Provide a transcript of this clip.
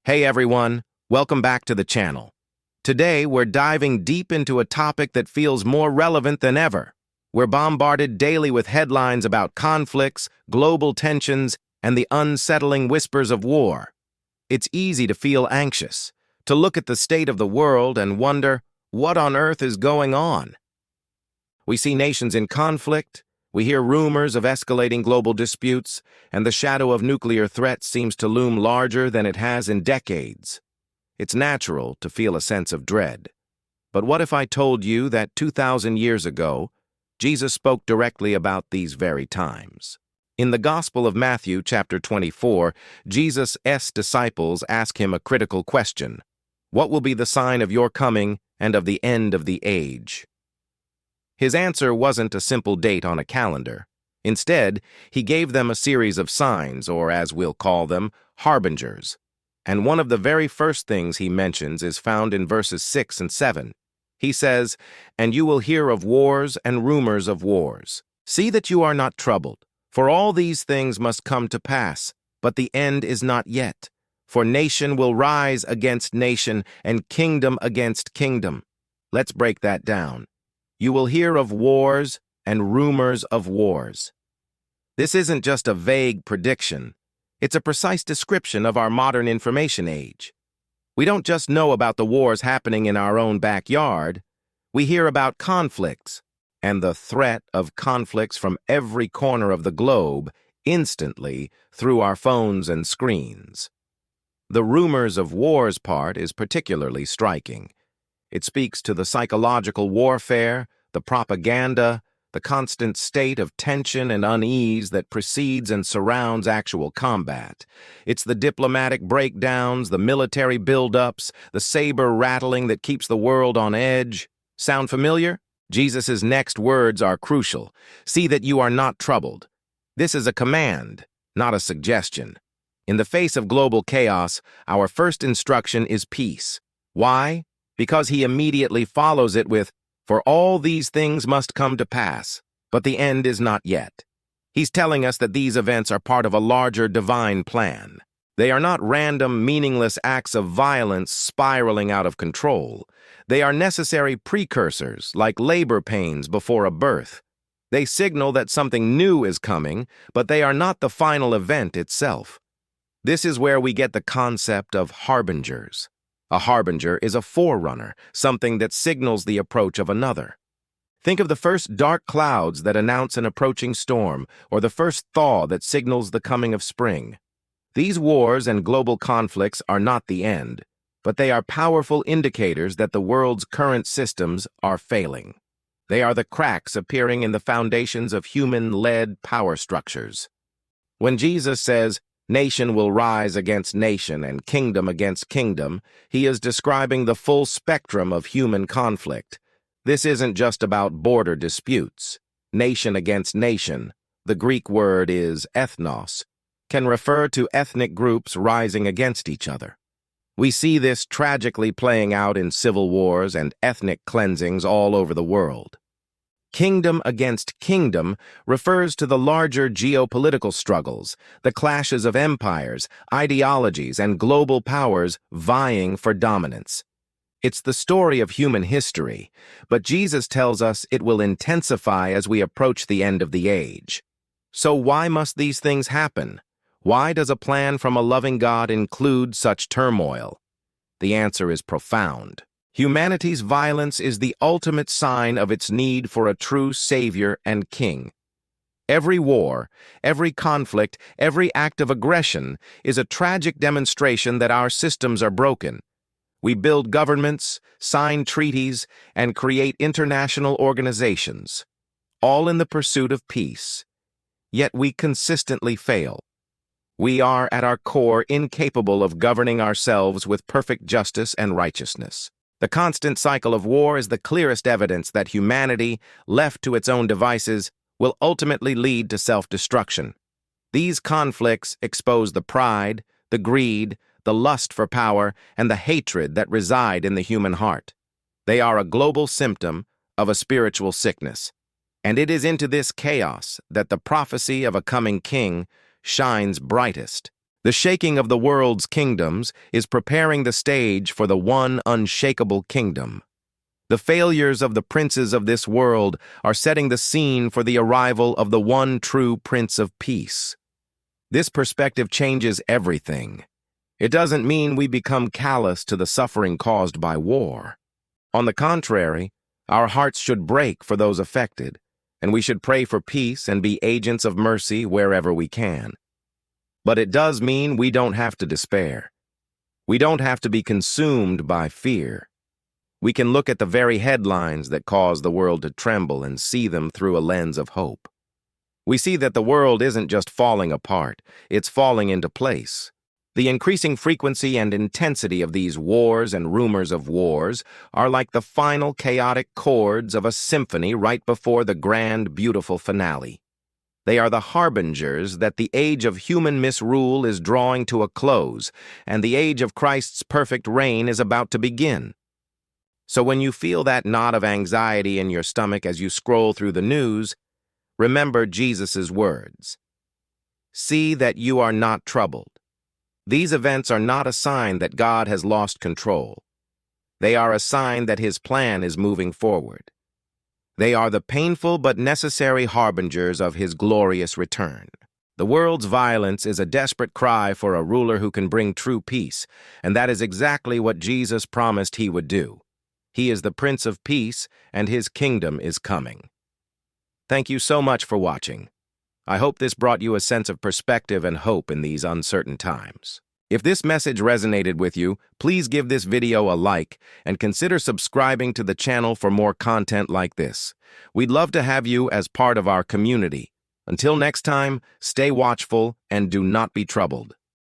Hey everyone, welcome back to the channel. Today we're diving deep into a topic that feels more relevant than ever. We're bombarded daily with headlines about conflicts, global tensions, and the unsettling whispers of war. It's easy to feel anxious, to look at the state of the world and wonder, what on earth is going on? We see nations in conflict, we hear rumors of escalating global disputes, and the shadow of nuclear threats seems to loom larger than it has in decades. It's natural to feel a sense of dread. But what if I told you that 2,000 years ago, Jesus spoke directly about these very times? In the Gospel of Matthew, chapter 24, Jesus' disciples ask him a critical question. What will be the sign of your coming and of the end of the age? His answer wasn't a simple date on a calendar. Instead, he gave them a series of signs, or as we'll call them, harbingers. And one of the very first things he mentions is found in verses 6 and 7. He says, "And you will hear of wars and rumors of wars. See that you are not troubled, for all these things must come to pass, but the end is not yet. For nation will rise against nation, and kingdom against kingdom." Let's break that down. You will hear of wars and rumors of wars. This isn't just a vague prediction. It's a precise description of our modern information age. We don't just know about the wars happening in our own backyard. We hear about conflicts and the threat of conflicts from every corner of the globe instantly through our phones and screens. The rumors of wars part is particularly striking. It speaks to the psychological warfare, the propaganda, the constant state of tension and unease that precedes and surrounds actual combat. It's the diplomatic breakdowns, the military buildups, the saber rattling that keeps the world on edge. Sound familiar? Jesus' next words are crucial. See that you are not troubled. This is a command, not a suggestion. In the face of global chaos, our first instruction is peace. Why? Because he immediately follows it with, "For all these things must come to pass, but the end is not yet." He's telling us that these events are part of a larger divine plan. They are not random, meaningless acts of violence spiraling out of control. They are necessary precursors, like labor pains before a birth. They signal that something new is coming, but they are not the final event itself. This is where we get the concept of harbingers. A harbinger is a forerunner, something that signals the approach of another. Think of the first dark clouds that announce an approaching storm, or the first thaw that signals the coming of spring. These wars and global conflicts are not the end, but they are powerful indicators that the world's current systems are failing. They are the cracks appearing in the foundations of human-led power structures. When Jesus says, "Nation will rise against nation and kingdom against kingdom," he is describing the full spectrum of human conflict. This isn't just about border disputes. Nation against nation, the Greek word is ethnos, can refer to ethnic groups rising against each other. We see this tragically playing out in civil wars and ethnic cleansings all over the world. Kingdom against kingdom refers to the larger geopolitical struggles, the clashes of empires, ideologies, and global powers vying for dominance. It's the story of human history, but Jesus tells us it will intensify as we approach the end of the age. So why must these things happen? Why does a plan from a loving God include such turmoil? The answer is profound. Humanity's violence is the ultimate sign of its need for a true savior and king. Every war, every conflict, every act of aggression is a tragic demonstration that our systems are broken. We build governments, sign treaties, and create international organizations, all in the pursuit of peace. Yet we consistently fail. We are, at our core, incapable of governing ourselves with perfect justice and righteousness. The constant cycle of war is the clearest evidence that humanity, left to its own devices, will ultimately lead to self-destruction. These conflicts expose the pride, the greed, the lust for power, and the hatred that reside in the human heart. They are a global symptom of a spiritual sickness. And it is into this chaos that the prophecy of a coming king shines brightest. The shaking of the world's kingdoms is preparing the stage for the one unshakable kingdom. The failures of the princes of this world are setting the scene for the arrival of the one true Prince of Peace. This perspective changes everything. It doesn't mean we become callous to the suffering caused by war. On the contrary, our hearts should break for those affected, and we should pray for peace and be agents of mercy wherever we can. But it does mean we don't have to despair. We don't have to be consumed by fear. We can look at the very headlines that cause the world to tremble and see them through a lens of hope. We see that the world isn't just falling apart, it's falling into place. The increasing frequency and intensity of these wars and rumors of wars are like the final chaotic chords of a symphony right before the grand, beautiful finale. They are the harbingers that the age of human misrule is drawing to a close, and the age of Christ's perfect reign is about to begin. So when you feel that knot of anxiety in your stomach as you scroll through the news, remember Jesus' words. See that you are not troubled. These events are not a sign that God has lost control. They are a sign that His plan is moving forward. They are the painful but necessary harbingers of His glorious return. The world's violence is a desperate cry for a ruler who can bring true peace, and that is exactly what Jesus promised He would do. He is the Prince of Peace, and His kingdom is coming. Thank you so much for watching. I hope this brought you a sense of perspective and hope in these uncertain times. If this message resonated with you, please give this video a like and consider subscribing to the channel for more content like this. We'd love to have you as part of our community. Until next time, stay watchful and do not be troubled.